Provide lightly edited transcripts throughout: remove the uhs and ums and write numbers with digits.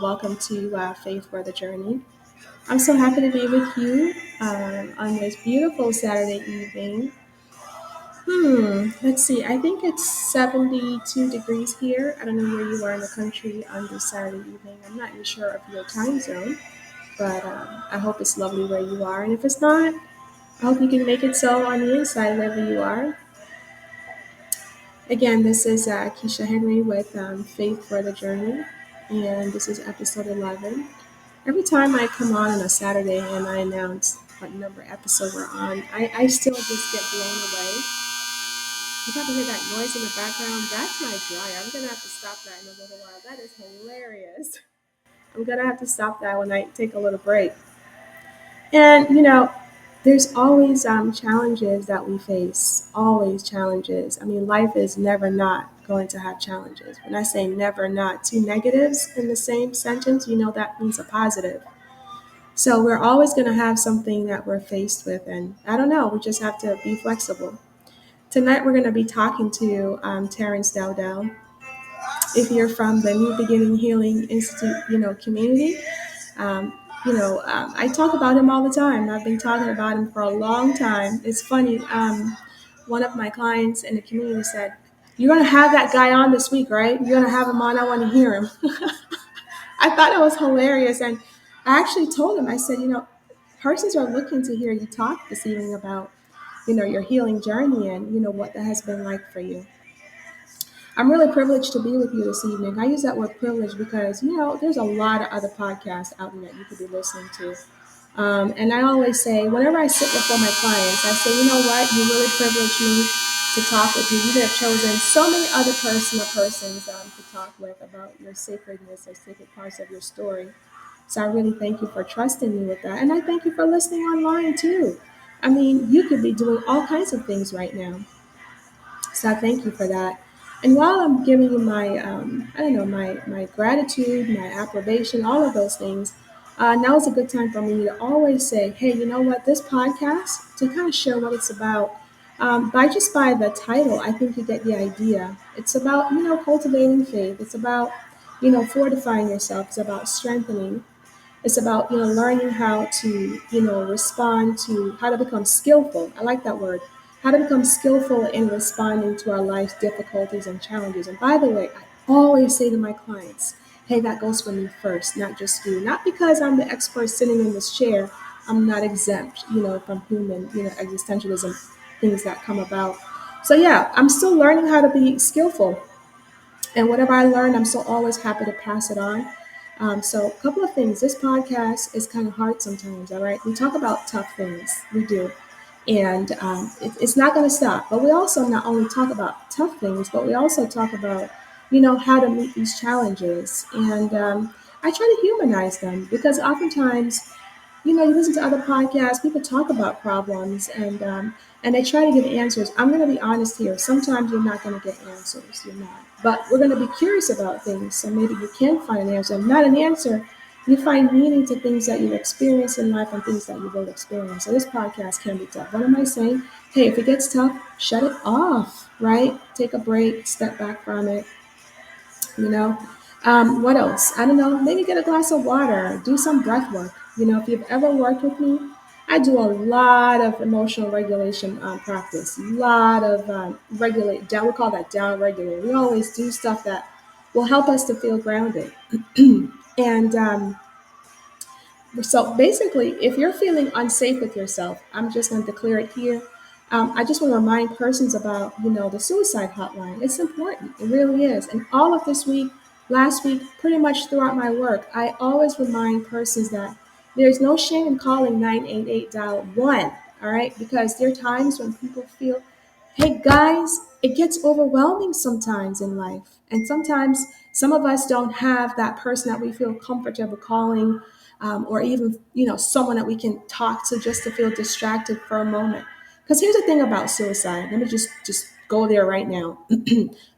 Welcome to Faith for the Journey. I'm so happy to be with you on this beautiful Saturday evening. Let's see. I think it's 72 degrees here. I don't know where you are in the country on this Saturday evening. I'm not even sure of your time zone, but I hope it's lovely where you are. And if it's not, I hope you can make it so on the inside wherever you are. Again, this is Keisha Henry with Faith for the Journey, and this is episode 11. Every time I come on a Saturday and I announce what number episode we're on, I still just get blown away. You probably hear that noise in the background. That's my dryer. I'm going to have to stop that in a little while. That is hilarious. I'm going to have to stop that when I take a little break. And, there's always challenges that we face, always challenges. I mean, life is never not going to have challenges. When I say never not, two negatives in the same sentence, that means a positive. So we're always going to have something that we're faced with. And I don't know, we just have to be flexible. Tonight, we're going to be talking to Terence Dell. If you're from the New Beginning Healing Institute, community, I talk about him all the time. I've been talking about him for a long time. It's funny. One of my clients in the community said, "You're going to have that guy on this week, right? You're going to have him on. I want to hear him." I thought it was hilarious. And I actually told him, I said, persons are looking to hear you talk this evening about, your healing journey and, what that has been like for you. I'm really privileged to be with you this evening. I use that word privilege because, there's a lot of other podcasts out there that you could be listening to. And I always say, whenever I sit before my clients, I say, you know what, you really privileged me to talk with you. You could have chosen so many other persons to talk with about your sacredness or sacred parts of your story. So I really thank you for trusting me with that. And I thank you for listening online too. I mean, you could be doing all kinds of things right now. So I thank you for that. And while I'm giving you my, my gratitude, my approbation, all of those things, now is a good time for me to always say, hey, you know what, this podcast, to kind of share what it's about, by the title, I think you get the idea. It's about, cultivating faith. It's about, fortifying yourself. It's about strengthening. It's about, learning how to, respond to how to become skillful. I like that word. How to become skillful in responding to our life's difficulties and challenges. And by the way, I always say to my clients, hey, that goes for me first, not just you. Not because I'm the expert sitting in this chair, I'm not exempt, from human, existentialism, things that come about. So yeah, I'm still learning how to be skillful. And whatever I learn, I'm so always happy to pass it on. So a couple of things. This podcast is kind of hard sometimes, all right? We talk about tough things. We do. And it's not going to stop. But we also not only talk about tough things, but we also talk about, how to meet these challenges. And I try to humanize them because oftentimes you listen to other podcasts, people talk about problems and they try to give answers. I'm going to be honest here. Sometimes you're not going to get answers. You're not. But we're going to be curious about things. So maybe you can find an answer. Not an answer. You find meaning to things that you experience in life and things that you will experience. So this podcast can be tough. What am I saying? Hey, if it gets tough, shut it off, right? Take a break, step back from it, you know. What else? I don't know. Maybe get a glass of water, do some breath work. If you've ever worked with me, I do a lot of emotional regulation practice. A lot of regulate down. We call that down regulate. We always do stuff that will help us to feel grounded. And so basically, if you're feeling unsafe with yourself, I'm just going to declare it here. I just want to remind persons about, the suicide hotline. It's important. It really is. And all of this week, last week, pretty much throughout my work, I always remind persons that there's no shame in calling 988 dial 1, all right? Because there are times when people feel, hey guys, it gets overwhelming sometimes in life. And sometimes some of us don't have that person that we feel comfortable calling or even, someone that we can talk to just to feel distracted for a moment. Because here's the thing about suicide. Let me just go there right now.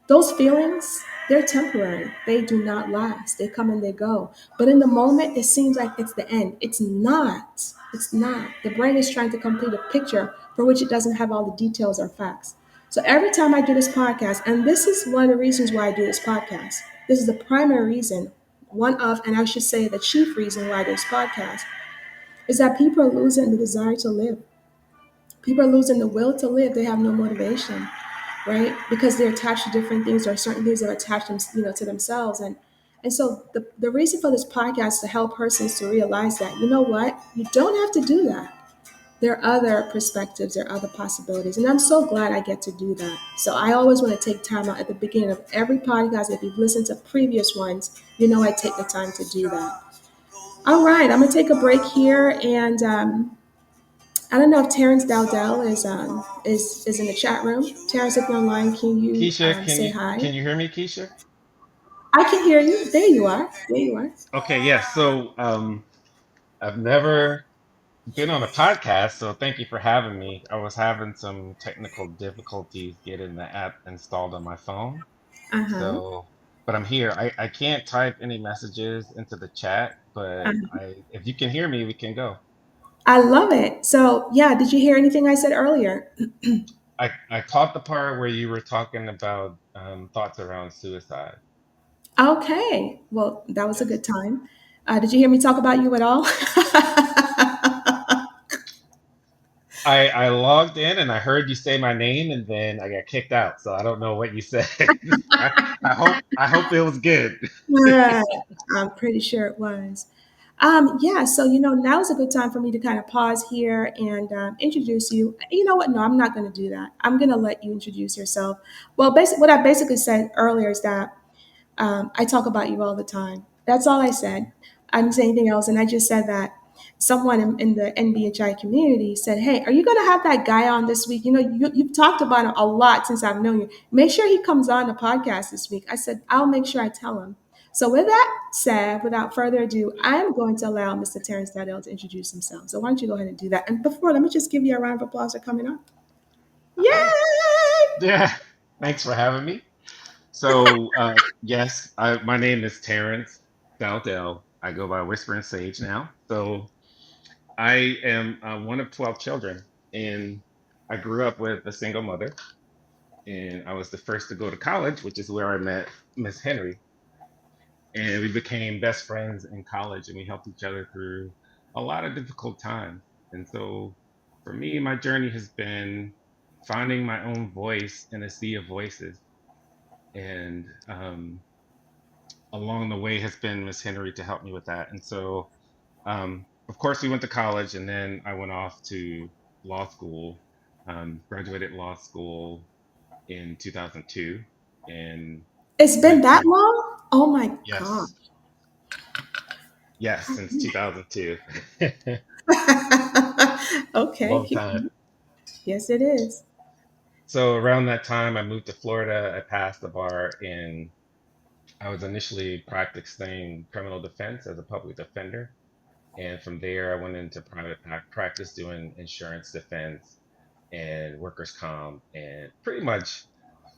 Those feelings, they're temporary. They do not last. They come and they go. But in the moment, it seems like it's the end. It's not. It's not. The brain is trying to complete a picture for which it doesn't have all the details or facts. So every time I do this podcast, and this is one of the reasons why I do this podcast, this is the primary reason and I should say the chief reason why there's podcasts is that people are losing the desire to live. People are losing the will to live. They have no motivation, right? Because they're attached to different things or certain things that are attached them, to themselves. And so the reason for this podcast is to help persons to realize that, you know what, you don't have to do that. There are other perspectives, there are other possibilities. And I'm so glad I get to do that. So I always want to take time out at the beginning of every podcast. If you've listened to previous ones, you know I take the time to do that. All right, I'm gonna take a break here, and I don't know if Terence Dell is in the chat room. Terence, if you're online, can you Keisha, say hi? can you hear me, Keisha? I can hear you. There you are. There you are. Okay, yes. So I've never been on a podcast, so thank you for having me. I was having some technical difficulties getting the app installed on my phone. Uh huh. So, but I'm here. I can't type any messages into the chat, but I if you can hear me, we can go. I love it. So yeah, did you hear anything I said earlier? I caught the part where you were talking about thoughts around suicide. Okay. Well, that was a Yes. good time. Did you hear me talk about you at all? I logged in and I heard you say my name and then I got kicked out. So I don't know what you said. I, I hope it was good. Right. I'm pretty sure it was. Yeah, so now is a good time for me to kind of pause here and introduce you. You know what? No, I'm not going to do that. I'm going to let you introduce yourself. Well, what I basically said earlier is that I talk about you all the time. That's all I said. I didn't say anything else. And I just said that someone in the NBHI community said, "Hey, are you going to have that guy on this week? You've talked about him a lot since I've known you. Make sure he comes on the podcast this week." I said, "I'll make sure I tell him." So, with that said, without further ado, I'm going to allow Mr. Terence Dell to introduce himself. So, why don't you go ahead and do that? And before, let me just give you a round of applause for coming on. Oh, Yay! yeah. Thanks for having me. So, yes, my name is Terence Dell. I go by Whispering Sage now. So, I am one of 12 children, and I grew up with a single mother, and I was the first to go to college, which is where I met Miss Henry. And we became best friends in college, and we helped each other through a lot of difficult times. And so for me, my journey has been finding my own voice in a sea of voices, and along the way has been Miss Henry to help me with that. And so of course we went to college, and then I went off to law school, graduated law school in 2002. And It's been went that to, long? Oh my God. yes, yes, since 2002. Okay, Long time. yes, it is. So around that time, I moved to Florida. I passed the bar, and I was initially practicing criminal defense as a public defender. And from there, I went into private practice doing insurance defense and workers' comp and pretty much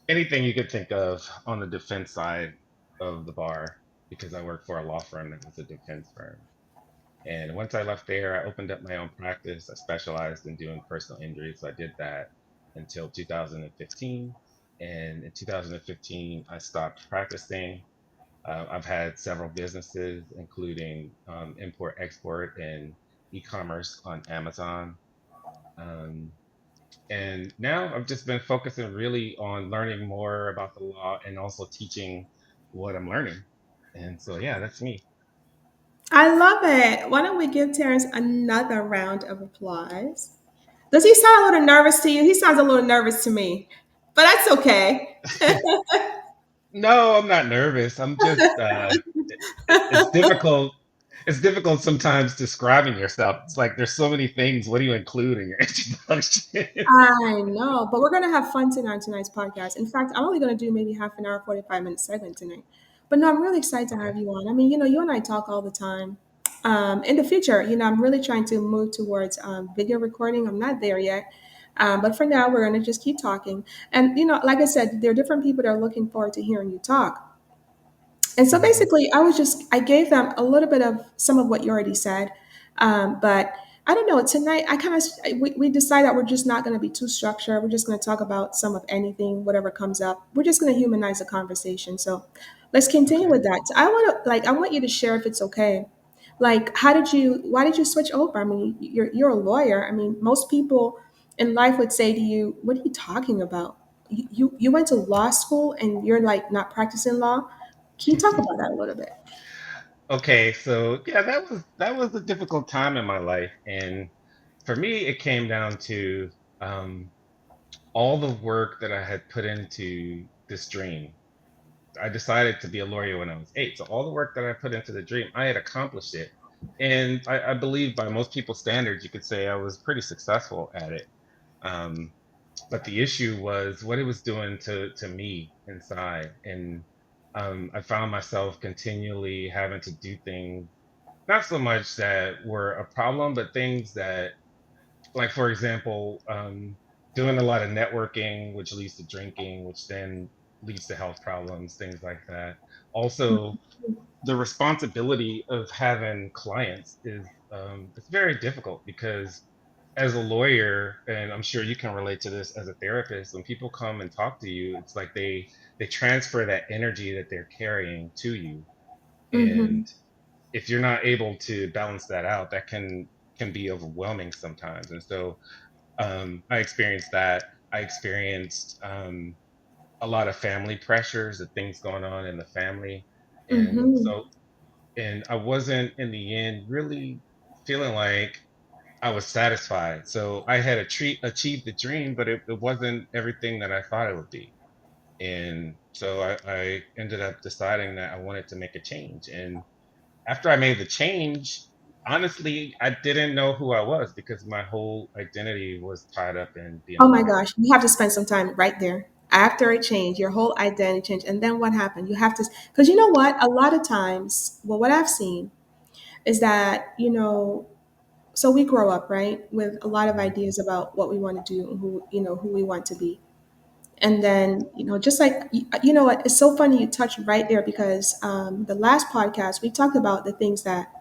anything you could think of on the defense side of the bar, because I worked for a law firm that was a defense firm. And once I left there, I opened up my own practice. I specialized in doing personal injury. So I did that until 2015. And in 2015, I stopped practicing. I've had several businesses, including import, export, and e commerce on Amazon. Um, and now I've just been focusing really on learning more about the law and also teaching what I'm learning. And so, yeah, that's me. I love it. Why don't we give Terrence another round of applause? Does he sound a little nervous to you? He sounds a little nervous to me, but that's okay. No, I'm not nervous. I'm just it's difficult. It's difficult sometimes describing yourself. It's like there's so many things. What do you include in your introduction? I know, but we're gonna have fun tonight on tonight's podcast. In fact, I'm only gonna do maybe half an hour, 45 minute segment tonight. But no, I'm really excited to Okay. have you on. I mean, you and I talk all the time. In the future, I'm really trying to move towards video recording. I'm not there yet, but for now, we're gonna just keep talking. And like I said, there are different people that are looking forward to hearing you talk. And so Hmm. basically, I gave them a little bit of some of what you already said. But I don't know, tonight we decided that we're just not going to be too structured. We're just going to talk about some of anything, whatever comes up. We're just going to humanize the conversation. So Let's continue Okay. with that. So I want you to share if it's okay. Like, why did you switch over? I mean, you're a lawyer. I mean, most people in life would say to you, what are you talking about? You went to law school and you're like not practicing law. Can you talk about that a little bit? Okay, so yeah, that was a difficult time in my life, and for me, it came down to um, all the work that I had put into this dream. I decided to be a lawyer when I was 8, so all the work that I put into the dream, I had accomplished it, and I believe by most people's standards, you could say I was pretty successful at it. Um, but the issue was what it was doing to me inside, and I found myself continually having to do things not so much that were a problem, but things that, like for example, doing a lot of networking, which leads to drinking, which then leads to health problems, things like that. Also, the responsibility of having clients is it's very difficult because as a lawyer, and I'm sure you can relate to this as a therapist, when people come and talk to you, it's like they transfer that energy that they're carrying to you, Mm-hmm. and if you're not able to balance that out, that can be overwhelming sometimes. And so I experienced that. I experienced a lot of family pressures, the things going on in the family, and Mm-hmm. so and I wasn't in the end really feeling like I was satisfied. So I had achieved the dream, but it wasn't everything that I thought it would be. And so I ended up deciding that I wanted to make a change. And after I made the change, honestly, I didn't know who I was because my whole identity was tied up in being a Oh my lawyer. gosh, you have to spend some time right there. After it changed, your whole identity changed. And then what happened? You have to, because you know what? A lot of times, well, what I've seen is that, so we grow up, right, with a lot of Mhm. ideas about what we want to do and who we want to be. And then, just like, you know what, it's so funny you touched right there because the last podcast, we talked about the things that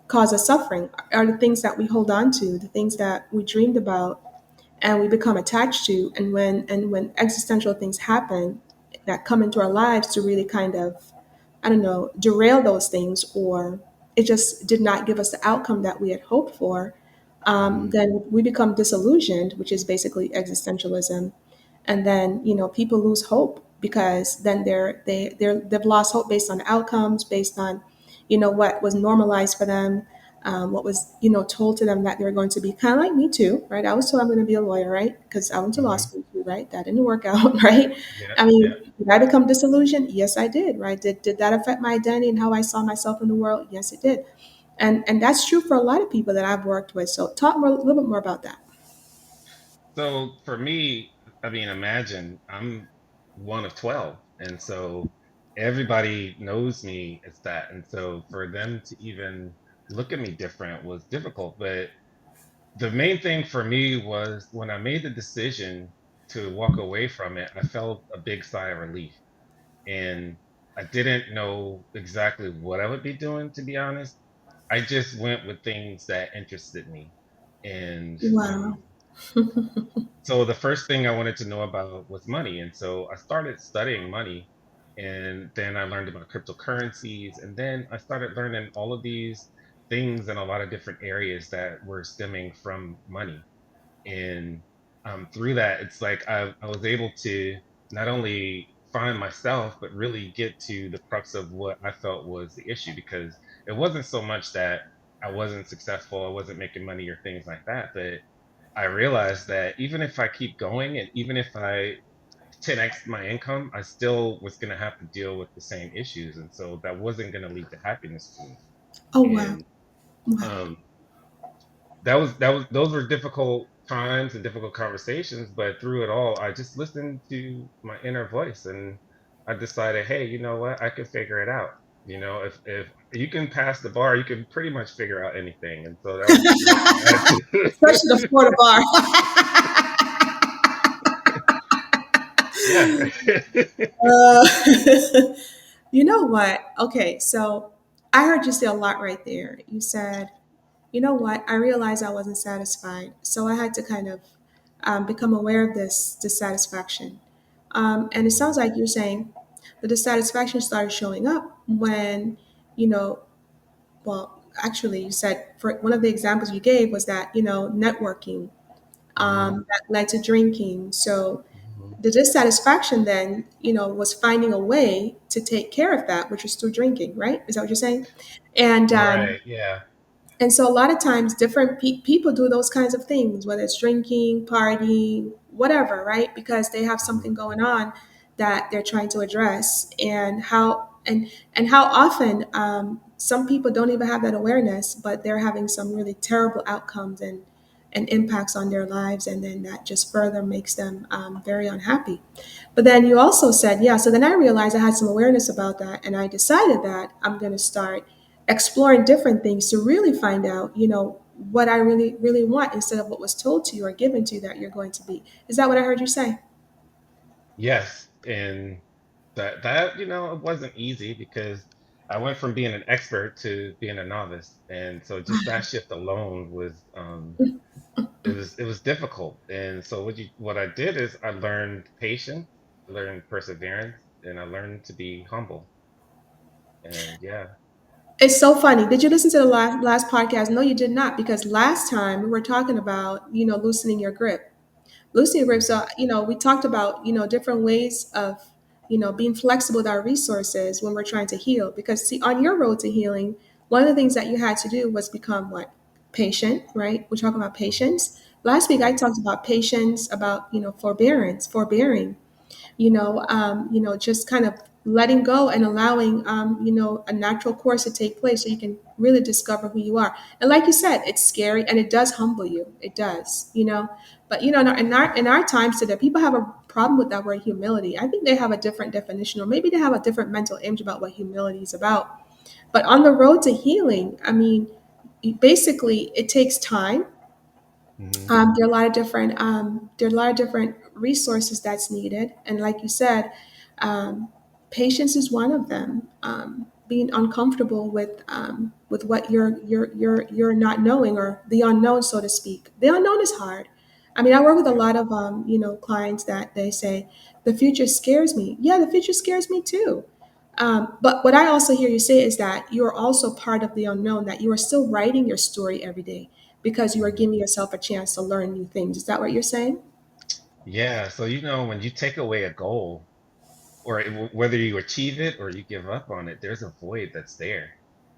cause us suffering are the things that we hold on to, the things that we dreamed about and we become attached to. And when existential things happen that come into our lives to really kind of, I don't know, derail those things, or it just did not give us the outcome that we had hoped for, Mhm. then we become disillusioned, which is basically existentialism. And then people lose hope because then they've lost hope based on outcomes, based on what was normalized for them, what was told to them that they're going to be, kind of like me too, right? I was told I'm going to be a lawyer, right? Because I went to law Mhm. school too, right? That didn't work out, right? Yeah. I Yeah. mean, did I become disillusioned? Yes, I did, right? Did that affect my identity and how I saw myself in the world? Yes, it did. And that's true for a lot of people that I've worked with. So talk more, a little bit more about that. So for me, I mean, imagine I'm one of 12. And so everybody knows me as that. And so for them to even look at me different was difficult. But the main thing for me was when I made the decision to walk away from it, I felt a big sigh of relief. And I didn't know exactly what I would be doing, to be honest. I just went with things that interested me. And Wow. so the first thing I wanted to know about was money. And so I started studying money. And then I learned about cryptocurrencies. And then I started learning all of these things in a lot of different areas that were stemming from money. And through that, it's like I was able to not only find myself, but really get to the crux of what I felt was the issue, because it wasn't so much that I wasn't successful, I wasn't making money or things like that, but I realized that even if I keep going and even if I 10x my income, I still was going to have to deal with the same issues. And so that wasn't going to lead to happiness for me. Oh wow. And Wow. um, that was those were difficult times and difficult conversations, but through it all I just listened to my inner voice, and I decided, hey, you know what, I can figure it out. If you can pass the bar, you can pretty much figure out anything. And so that was my attitude. Especially the Florida bar. Yeah. uh, you know what? Okay, so I heard you say a lot right there. You said, you know what? I realized I wasn't satisfied, so I had to kind of become aware of this dissatisfaction. And it Mhm. sounds like you're saying, the dissatisfaction started showing up when, you know, well, actually, you said for one of the examples you gave was that, networking Hmm. that led to drinking. So Hmm. the dissatisfaction then, was finding a way to take care of that, which was through drinking, right? Is that what you're saying? And Right. Yeah. and so a lot of times different people do those kinds of things, whether it's drinking, partying, whatever, right? Because they have Hmm. something going on that they're trying to address. And how often some people don't even have that awareness, but they're having some really terrible outcomes and impacts on their lives, and then that just further makes them very unhappy. But then you also said, yeah, so then I realized I had some awareness about that, and I decided that I'm going to start exploring different things to really find out, what I really, really want instead of what was told to you or given to you that you're going to be. Is that what I heard you say? Yes. And that it wasn't easy because I went from being an expert to being a novice. And so just that shift alone was it was difficult. And so what I did is I learned patience, I learned perseverance, and I learned to be humble. And yeah. It's so funny. Did you listen to the last podcast? No, you did not, because last time we were talking about, loosening your grip. Loosening your grip. Hmm. So, we talked about, different ways of, being flexible with our resources when we're trying to heal. Because see, on your road to healing, one of the things that you had to do was become what? Patient, right? We're talking about Hmm. patience. Last week I Right. talked about patience, about, forbearance, forbearing, just kind of letting go and allowing, a natural course to take place so you can really discover who you are. And like you said, it's scary and it does humble you. It does, But in our times today, people have a problem with that word humility. I think they have a different definition, or maybe they have a different mental image about what humility is about. But on the road to healing, I mean, basically, it takes time. Hmm. There are a lot of different resources that's needed, and like you said, um, patience is one of them. Being uncomfortable with what you're not knowing, or the unknown, so to speak. The unknown is hard. I mean, I work with a Yeah. lot of clients that they say the future scares me. Yeah, the future scares me too. But what I also hear you say is that you are also part of the unknown, that you are still writing your story every day because you are Hmm. giving yourself a chance to learn new things. Is that what you're saying? Yeah. So when you take away a goal, or whether you achieve it or you give up on it, there's a void that's there.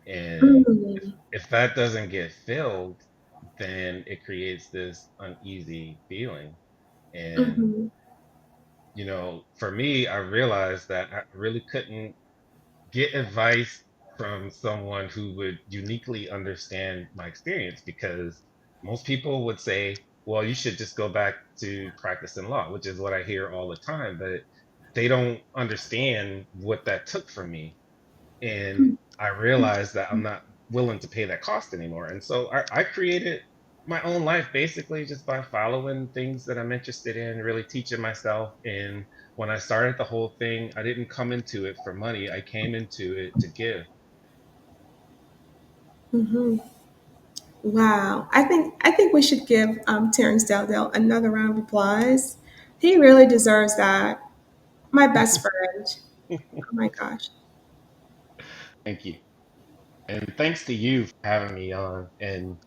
And Mm, if that doesn't get filled, then it creates this uneasy feeling. And, mhm, for me, I realized that I really couldn't get advice from someone who would uniquely understand my experience, because most people would say, well, you should just go back to practicing law, which is what I hear all the time, but they don't understand what that took from me. And mm, I realized that I'm not willing to pay that cost anymore. And so I created my own life basically just by following things that I'm interested in, really teaching myself. And when I started the whole thing, I didn't come into it for money. I came into it to give. mhm. Wow. I think we should give Terence Dell another round of applause. He really deserves that. My best friend. Oh my gosh. Thank you. And thanks to you for having me on, and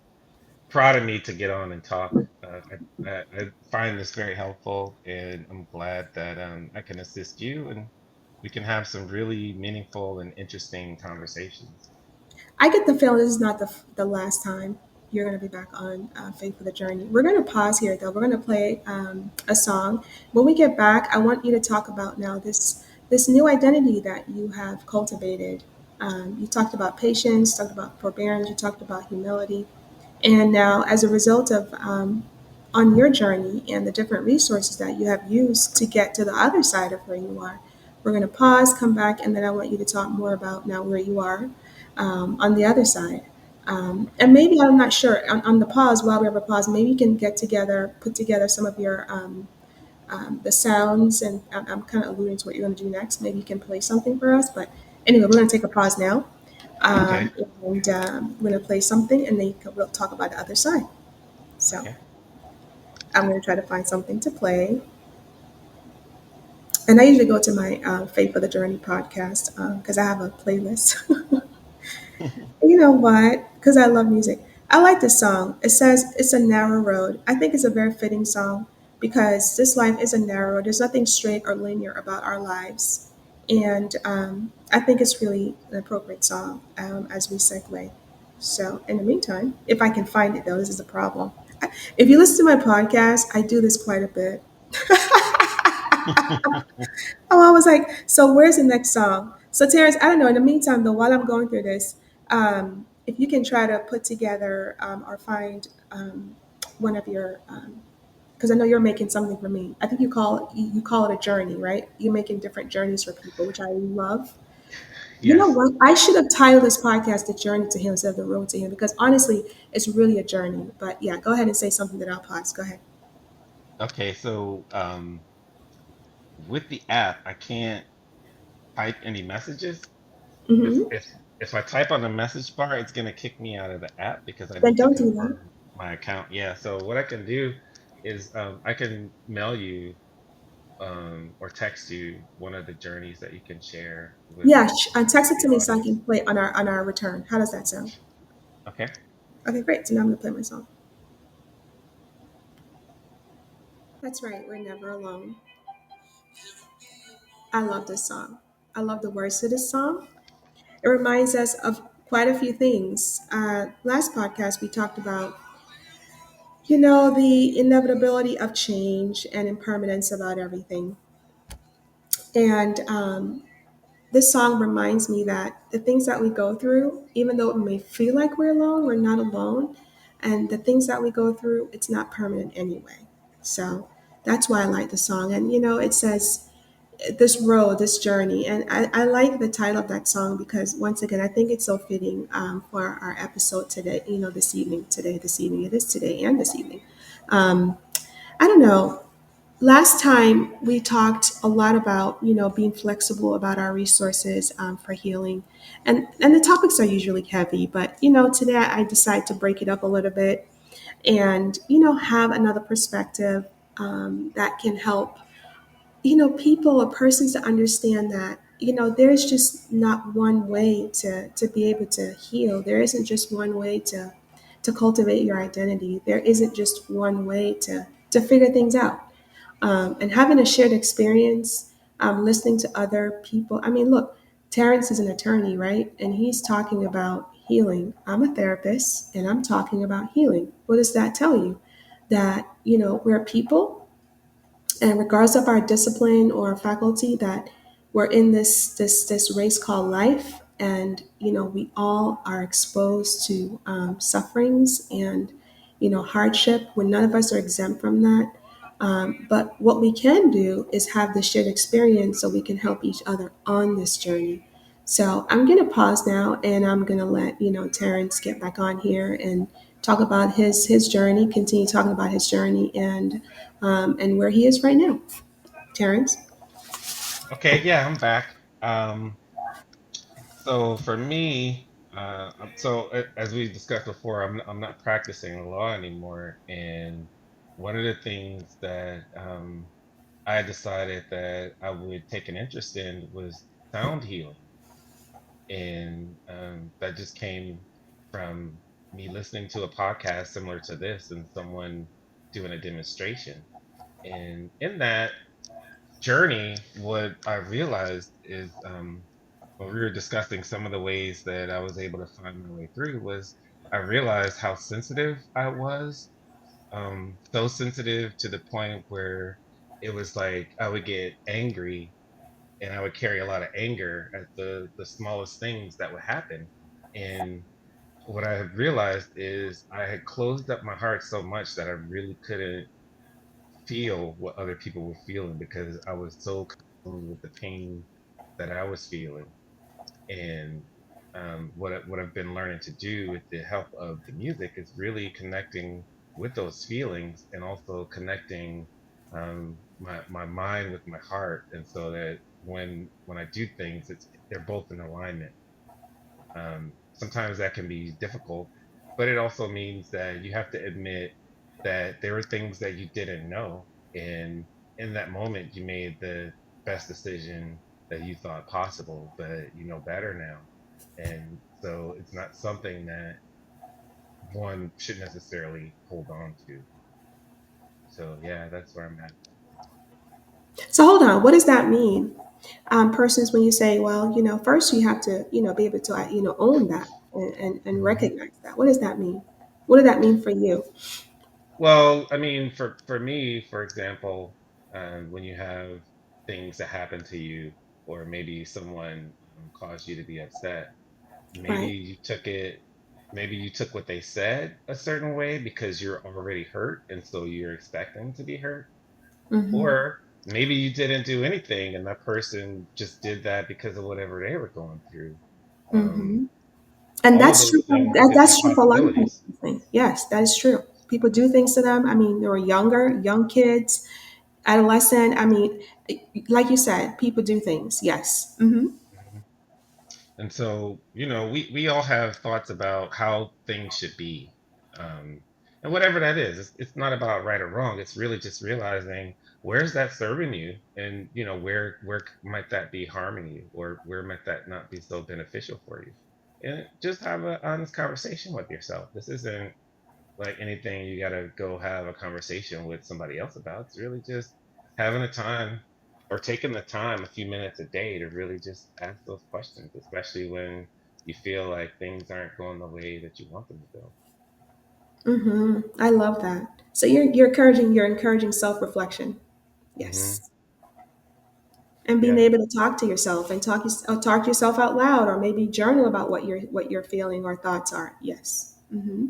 proud of me to get on and talk. I find this very helpful, and I'm glad that I can assist you, and we can have some really meaningful and interesting conversations. I get the feeling this is not the last time you're going to be back on Faith for the Journey. We're going to pause here, though. We're going to play a song. When we get back, I want you to talk about now this new identity that you have cultivated. You talked about patience, talked about forbearance, you talked about humility. And now, as a result of on your journey and the different resources that you have used to get to the other side of where you are, we're going to pause, come back, and then I want you to talk more about now where you are on the other side. And maybe I'm not sure on the pause, while we have a pause, maybe you can get together, put together some of your the sounds, and I'm kind of alluding to what you're going to do next. Maybe you can play something for us. But anyway, we're going to take a pause now, Okay. and we're going to play something, and then we'll talk about the other side. So Okay. I'm going to try to find something to play. And I usually go to my Faith for the Journey podcast because I have a playlist. You know what? Because I love music. I like this song. It says it's a narrow road. I think it's a very fitting song because this life is a narrow road. There's nothing straight or linear about our lives. And I think it's really an appropriate song as we segue. So, in the meantime, if I can find it though, this is a problem. If you listen to my podcast, I do this quite a bit. Oh, I was like, so where's the next song? So Terrence, I don't know. In the meantime, though, while I'm going through this, if you can try to put together or find one of your, because I know you're making something for me. I think you call it a journey, right? You're making different journeys for people, which I love. You know Yes. what? I should have titled this podcast "The Journey to Him" instead of "The Road to Him" because honestly, it's really a journey. But yeah, go ahead and say something that I'll pause. Go ahead. Okay, so with the app, I can't type any messages. If Mm-hmm. if if I type on the message bar, it's gonna kick me out of the app because I Then need to don't do that. confirm my account. Yeah, so what I can do is I can mail you or text you one of the journeys that you can share Yeah, with text it the to me so I audience. can play it on our return. How does that sound? Okay. Okay, great. So now I'm gonna play my song. That's right. We're never alone. I love this song. I love the words to this song. It reminds us of quite a few things. Last podcast we talked about, the inevitability of change and impermanence about everything. And this song reminds me that the things that we go through, even though it may feel like we're alone, we're not alone. And the things that we go through, it's not permanent anyway. So that's why I like the song. And, it says this road, this journey. And I like the title of that song because, once again, I think it's so fitting for our episode today, this evening, today, this evening. It is today and this evening. Um, I don't know. Last time we talked a lot about being flexible about our resources for healing, and the topics are usually heavy. But today I decided to break it up a little bit and have another perspective that can help people or persons to understand that there's just not one way to be able to heal. There isn't just one way to cultivate your identity. There isn't just one way to figure things out, and having a shared experience, listening to other people. I mean, look, Terence is an attorney, right? And he's talking about healing. I'm a therapist and I'm talking about healing. What does that tell you? That we're people, and regardless of our discipline or faculty, that we're in this race called life, and we all are exposed to sufferings and hardship, when none of us are exempt from that. But what we can do is have the shared experience so we can help each other on this journey. So I'm going to pause now, and I'm going to let Terrence get back on here and talk about his journey, continue talking about his journey, and where he is right now. Terrence. Okay, yeah, I'm back. So for me, as we discussed before, I'm not practicing law anymore, and one of the things that I decided that I would take an interest in was sound healing, and that just came from me listening to a podcast similar to this and someone doing a demonstration. And in that journey, what I realized is when we were discussing some of the ways that I was able to find my way through was I realized how sensitive I was. So sensitive to the point where it was like I would get angry and I would carry a lot of anger at the smallest things that would happen. And what I had realized is I had closed up my heart so much that I really couldn't feel what other people were feeling because I was so consumed with the pain that I was feeling. And what I've been learning to do with the help of the music is really connecting with those feelings and also connecting my mind with my heart, and so that when I do things, they're both in alignment. Sometimes that can be difficult, but it also means that you have to admit that there were things that you didn't know, and in that moment you made best decision that you thought possible, but you know better now. And so it's not something that one should necessarily hold on to. So yeah, that's where I'm at. So hold on, what does that mean? Persons, when you say, well, first you have to, be able to, own that and Mhm. recognize that. What does that mean? What did that mean for you? Well, I mean, for me, for example, when you have things that happen to you, or maybe someone caused you to be upset, maybe Right. you took it, maybe you took what they said a certain way because you're already hurt, and so you're expecting to be hurt. Mm-hmm. Or maybe you didn't do anything, and that person just did that because of whatever they were going through. Um, Mm-hmm. And all of that's true. those things could be That's true for a lot of people. possibilities. I think. Yes, that is true. People do things to them. I mean, they were younger, young kids, adolescent. I mean, like you said, people do things. Yes. Mm-hmm. Mhm. And so, we all have thoughts about how things should be. Um, and whatever that is, it's not about right or wrong. It's really just realizing where's that serving you, and where might that be harming you, or where might that not be so beneficial for you. And just have an honest conversation with yourself. This isn't like anything you got to go have a conversation with somebody else about. It's really just having a time, or taking the time, a few minutes a day, to really just ask those questions, especially when you feel like things aren't going the way that you want them to go. Mm-hmm. I love that. So you're encouraging self-reflection. Hmm. Yes. And being Yeah. able to talk to yourself and talk to yourself out loud, or maybe journal about what you're feeling or thoughts are. Yes. Mm-hmm.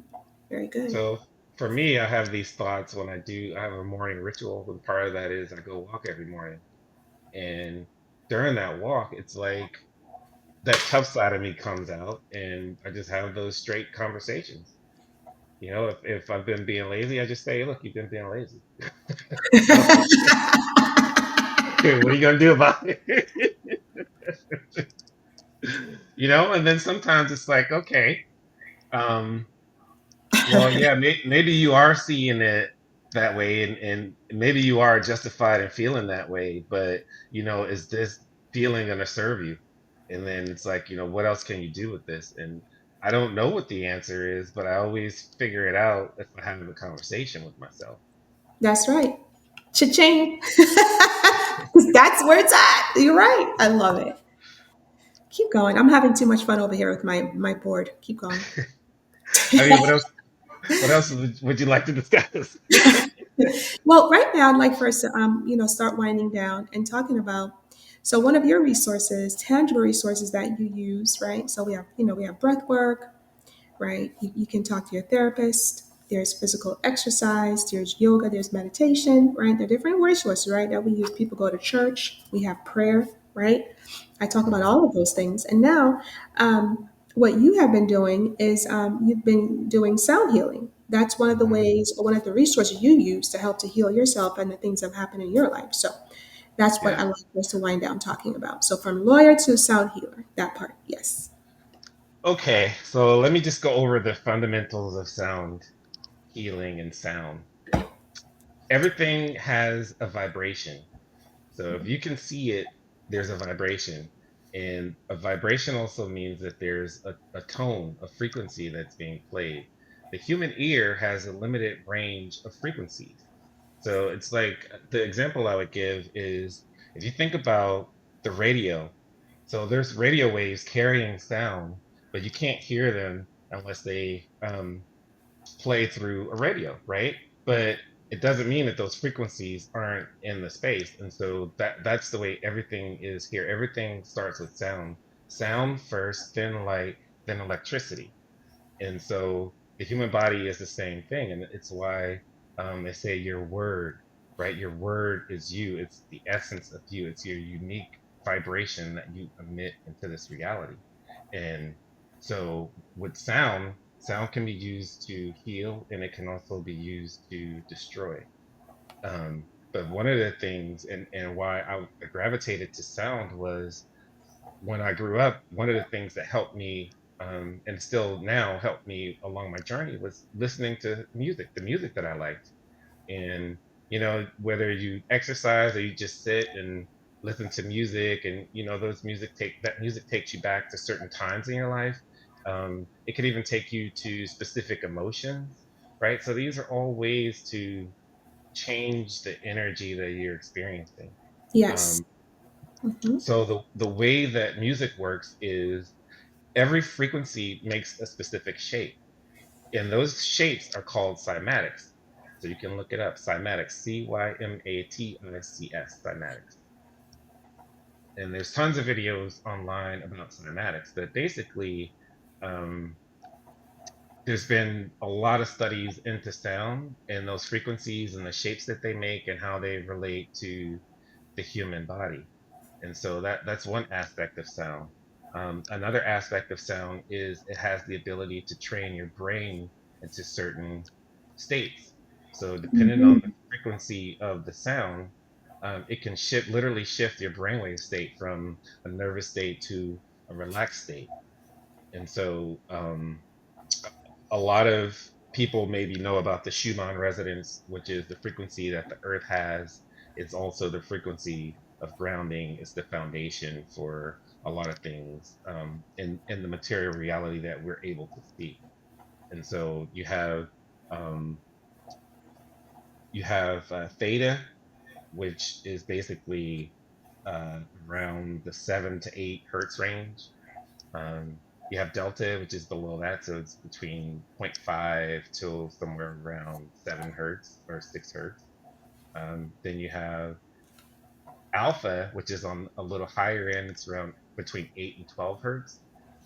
Very good. So for me, I have these thoughts when I have a morning ritual, and part of that is I go walk every morning. And during that walk, it's like that tough side of me comes out, and I just have those straight conversations. If I've been being lazy, I just say, look, you've been being lazy. So what are you gonna do about it? And then sometimes it's like, okay, um, well, yeah, maybe you are seeing it that way, and maybe you are justified in feeling that way, but is this feeling gonna serve you? And then it's like, what else can you do with this? And I don't know what the answer is, but I always figure it out if I have a conversation with myself. That's right. Cha-ching. That's where it's at. You're right. I love it. Keep going. I'm having too much fun over here with my board. Keep going. I mean, what else would you like to discuss? Well, right now I'd like for us to start winding down and talking about, so one of your resources, tangible resources that you use, right? So we have breath work, right? You can talk to your therapist. There's physical exercise, there's yoga, there's meditation, right? There are different resources, right, that we use. People go to church, we have prayer, right? I talk about Mhm. all of those things. And now, what you have been doing is you've been doing sound healing. That's one of the Mhm. ways, or one of the resources you use to help to heal yourself and the things that happen in your life. So that's what I Yeah. like us to wind down talking about. So from lawyer to sound healer, that part, yes. Okay, so let me just go over the fundamentals of sound healing and sound. Everything has a vibration. So if you can see it, there's a vibration. And a vibration also means that there's a tone, a frequency that's being played. The human ear has a limited range of frequencies. So it's like the example I would give is if you think about the radio. So there's radio waves carrying sound, but you can't hear them unless they play through a radio, right? But it doesn't mean that those frequencies aren't in the space. And so that's the way everything is here. Everything starts with sound. Sound first, then light, then electricity. And so the human body is the same thing. And it's why they say your word, right? Your word is you. It's the essence of you. It's your unique vibration that you emit into this reality. And so with sound, sound can be used to heal, and it can also be used to destroy. But one of the things, and why I gravitated to sound, was when I grew up, one of the things that helped me, and still now help me along my journey, was listening to music, the music that I liked. And whether you exercise or you just sit and listen to music, and that music takes you back to certain times in your life. It could even take you to specific emotions, right? So these are all ways to change the energy that you're experiencing. Yes. Um, Hmm. so the way that music works is every frequency makes a specific shape, and those shapes are called cymatics. So you can look it up, cymatics, cymatics, cymatics. And there's tons of videos online about cymatics, but basically, um, there's been a lot of studies into sound and those frequencies and the shapes that they make and how they relate to the human body. And so that's one aspect of sound. Another aspect of sound is it has the ability to train your brain into certain states. So depending on the Hmm. frequency of the sound, it can literally shift your brainwave state from a nervous state to a relaxed state. And so a lot of people maybe know about the Schumann resonance, which is the frequency that the earth has. It's also the frequency of grounding. It's the foundation for a lot of things in the material reality that we're able to see. And so um, you have theta, which is basically around the 7 to 8 hertz range. Um, you have delta, which is below that, so it's between zero point 0.5 till somewhere around 7 hertz or 6 hertz. Then you have alpha, which is on a little higher end, it's around between 8 and 12 hertz.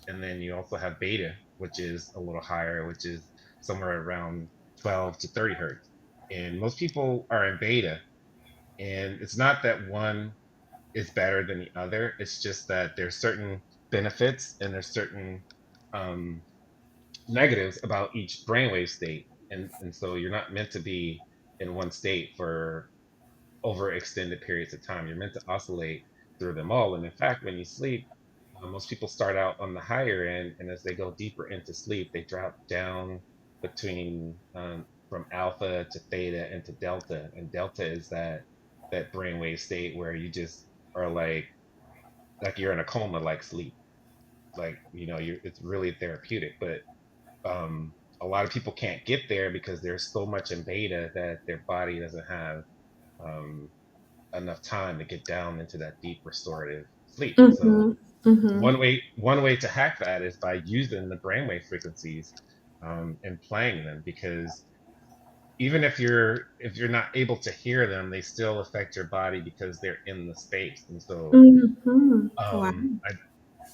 And then you also have beta, which is a little higher, which is somewhere around 12 to 30 hertz. And most people are in beta, and it's not that one is better than the other. It's just that there's certain benefits and there's certain um, negatives about each brainwave state, and so you're not meant to be in one state for over extended periods of time. You're meant to oscillate through them all. And in fact, when you sleep, most people start out on the higher end, and as they go deeper into sleep, they drop down between from alpha to theta and to delta. And delta is that brainwave state where you just are like you're in a coma like sleep. Like you it's really therapeutic. But a lot of people can't get there because there's so much in beta that their body doesn't have um, enough time to get down into that deep restorative sleep. And so Hmm. Hmm. one way to hack that is by using the brainwave frequencies and playing them, because even if you're not able to hear them, they still affect your body because they're in the space. And so Hmm. Wow.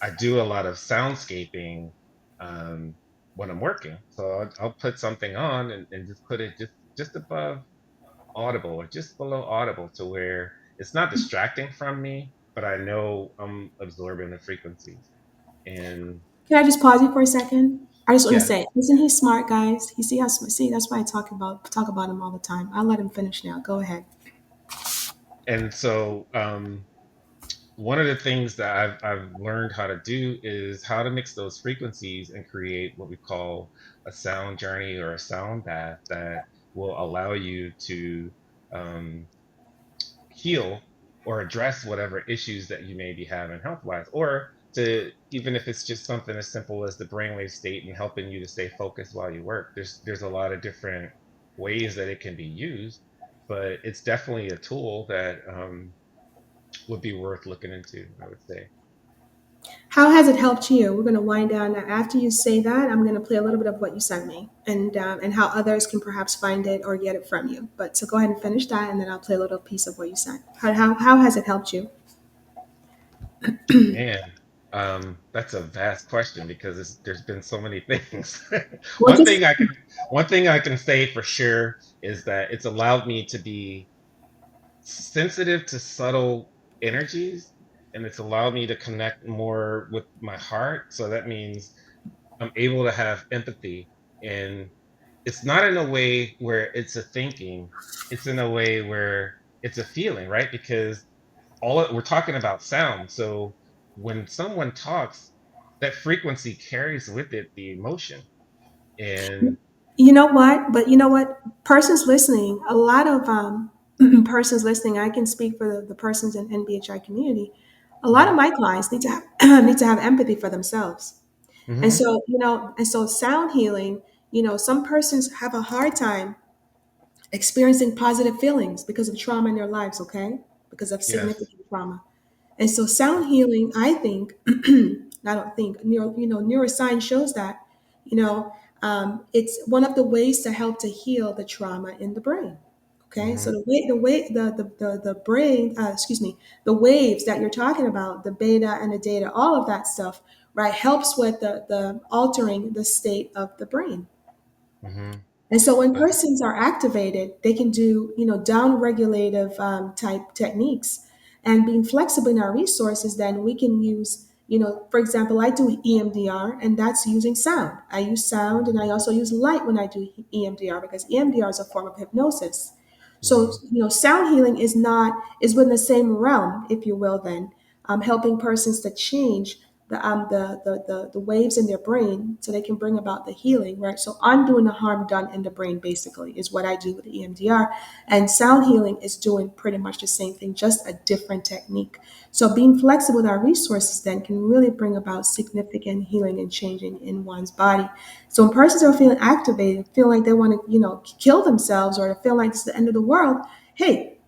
I do a lot of soundscaping um, when I'm working. So I'll put something on and just put it just above audible or just below audible to where it's not distracting from me, but I know I'm absorbing the frequencies. And Can I just pause you for a second? I just want to yeah, say, isn't he smart, guys? You see how see that's why I talk about him all the time. I'll let him finish now. Go ahead. and so one of the things that I've learned how to do is how to mix those frequencies and create what we call a sound journey or a sound bath that will allow you to um, heal or address whatever issues that you may be having health wise, or to even if it's just something as simple as the brainwave state and helping you to stay focused while you work. There's a lot of different ways that it can be used, but it's definitely a tool that would be worth looking into, I would say. How has it helped you? We're going to wind down now. After you say that, I'm going to play a little bit of what you sent me and how others can perhaps find it or get it from you. But so go ahead and finish that, and then I'll play a little piece of what you sent. How has it helped you? Man, that's a vast question because there's been so many things. Well, one just thing I can one thing I can say for sure is that it's allowed me to be sensitive to subtle energies, and it's allowed me to connect more with my heart. So that means I'm able to have empathy, and it's not in a way where it's a thinking, it's in a way where it's a feeling, right? Because we're talking about sound. So when someone talks, that frequency carries with it the emotion. And you know what? But you know what? Persons listening, a lot of persons listening, I can speak for the persons in NBHI community. A lot of my clients need to have need to have empathy for themselves. And Mm-hmm. so, sound healing, some persons have a hard time experiencing positive feelings because of trauma in their lives, okay? Because of Yes. significant trauma. And so sound healing, I think, I don't think, neuroscience shows that, you know, it's one of the ways to help to heal the trauma in the brain. Okay, so Mm-hmm. the brain, excuse me, the waves that you're talking about, the beta and the data, all of that stuff, right, helps with the altering the state of the brain. Mm-hmm. And so when But persons are activated, they can do, down regulative type techniques. And being flexible in our resources, then we can use, for example, I do EMDR, and that's using sound. I use sound and I also use light when I do EMDR because EMDR is a form of hypnosis. So, mm-hmm. sound healing is within the same realm, if you will, then helping persons to change the waves in their brain so they can bring about the healing, right? So undoing the harm done in the brain basically is what I do with the EMDR. And sound healing is doing pretty much the same thing, just a different technique. So being flexible with our resources then can really bring about significant healing and changing in one's body. So when persons are feeling activated, feel like they want to, kill themselves or feel like it's the end of the world, hey,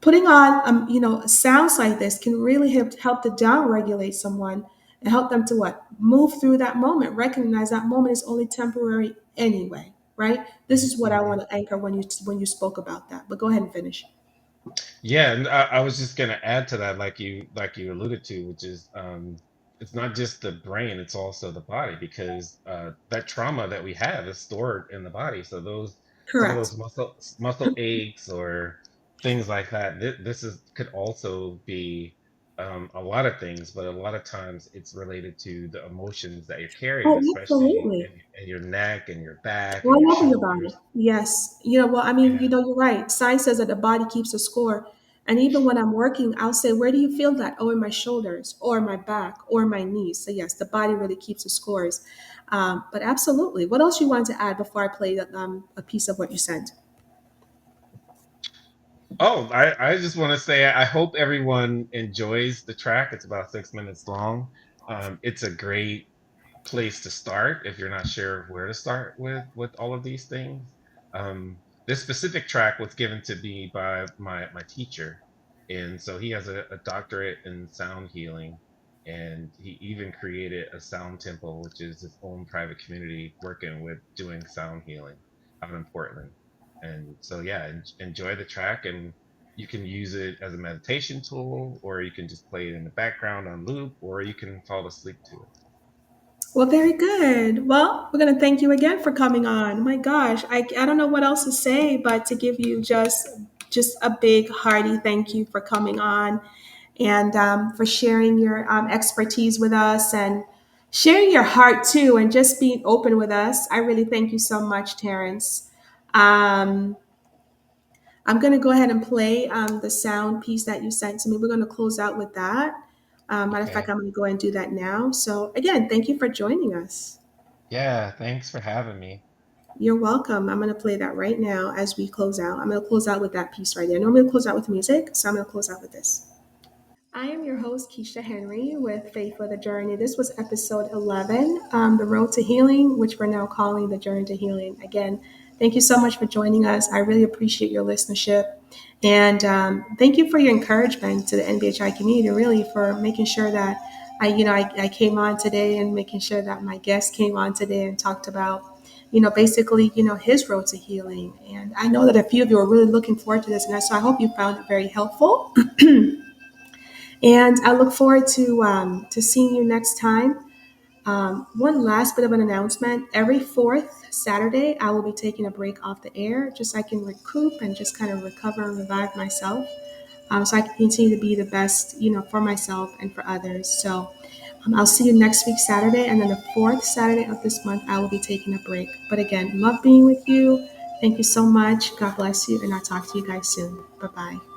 putting on sounds like this can really help to down regulate someone and help them to what, move through that moment, recognize that moment is only temporary anyway, right? This is what I Mm-hmm. want to anchor when you spoke about that, but go ahead and finish. Yeah, and I was just gonna add to that, like you alluded to, which is it's not just the brain, it's also the body, because that trauma that we have is stored in the body. So those some of Correct. those muscle aches or things like that. This is could also be a lot of things, but a lot of times it's related to the emotions that you're carrying, Oh, especially absolutely. in your neck and your back and your All over your body. shoulders. Yes. Well, I mean, Yeah. you're right. Science says that the body keeps a score. And even when I'm working, I'll say, where do you feel that? Oh, in my shoulders or my back or my knees. So yes, the body really keeps the scores. But absolutely. What else you wanted to add before I play a piece of what you sent? Oh, I just want to say I hope everyone enjoys the track. It's about 6 minutes long. It's a great place to start if you're not sure where to start with all of these things. This specific track was given to me by my teacher, and so he has a doctorate in sound healing, and he even created a sound temple, which is his own private community working with doing sound healing out in Portland. And so yeah, enjoy the track, and you can use it as a meditation tool, or you can just play it in the background on loop, or you can fall asleep to it. Well, very good. Well, we're going to thank you again for coming on. My gosh, I don't know what else to say, but to give you just a big hearty thank you for coming on and for sharing your expertise with us and sharing your heart too and just being open with us. I really thank you so much, Terence. Um, I'm going to go ahead and play the sound piece that you sent to me. We're going to close out with that. Matter of fact, Okay. I'm going to go ahead and do that now. So, again, thank you for joining us. Yeah, thanks for having me. You're welcome. I'm going to play that right now as we close out. I'm going to close out with that piece right there. Normally, I close out with music, so I'm going to close out with this. I am your host, Keisha Henry, with Faith for the Journey. This was episode 11, The Road to Healing, which we're now calling The Journey to Healing. Again, thank you so much for joining us. I really appreciate your listenership. And thank you for your encouragement to the NBHI community, really, for making sure that I came on today and making sure that my guest came on today and talked about, basically, his road to healing. And I know that a few of you are really looking forward to this. And so I hope you found it very helpful. And I look forward to seeing you next time. One last bit of an announcement. Every fourth Saturday, I will be taking a break off the air just so I can recoup and just kind of recover and revive myself. So I can continue to be the best, for myself and for others. So I'll see you next week, Saturday. And then the fourth Saturday of this month, I will be taking a break. But again, love being with you. Thank you so much. God bless you. And I'll talk to you guys soon. Bye bye.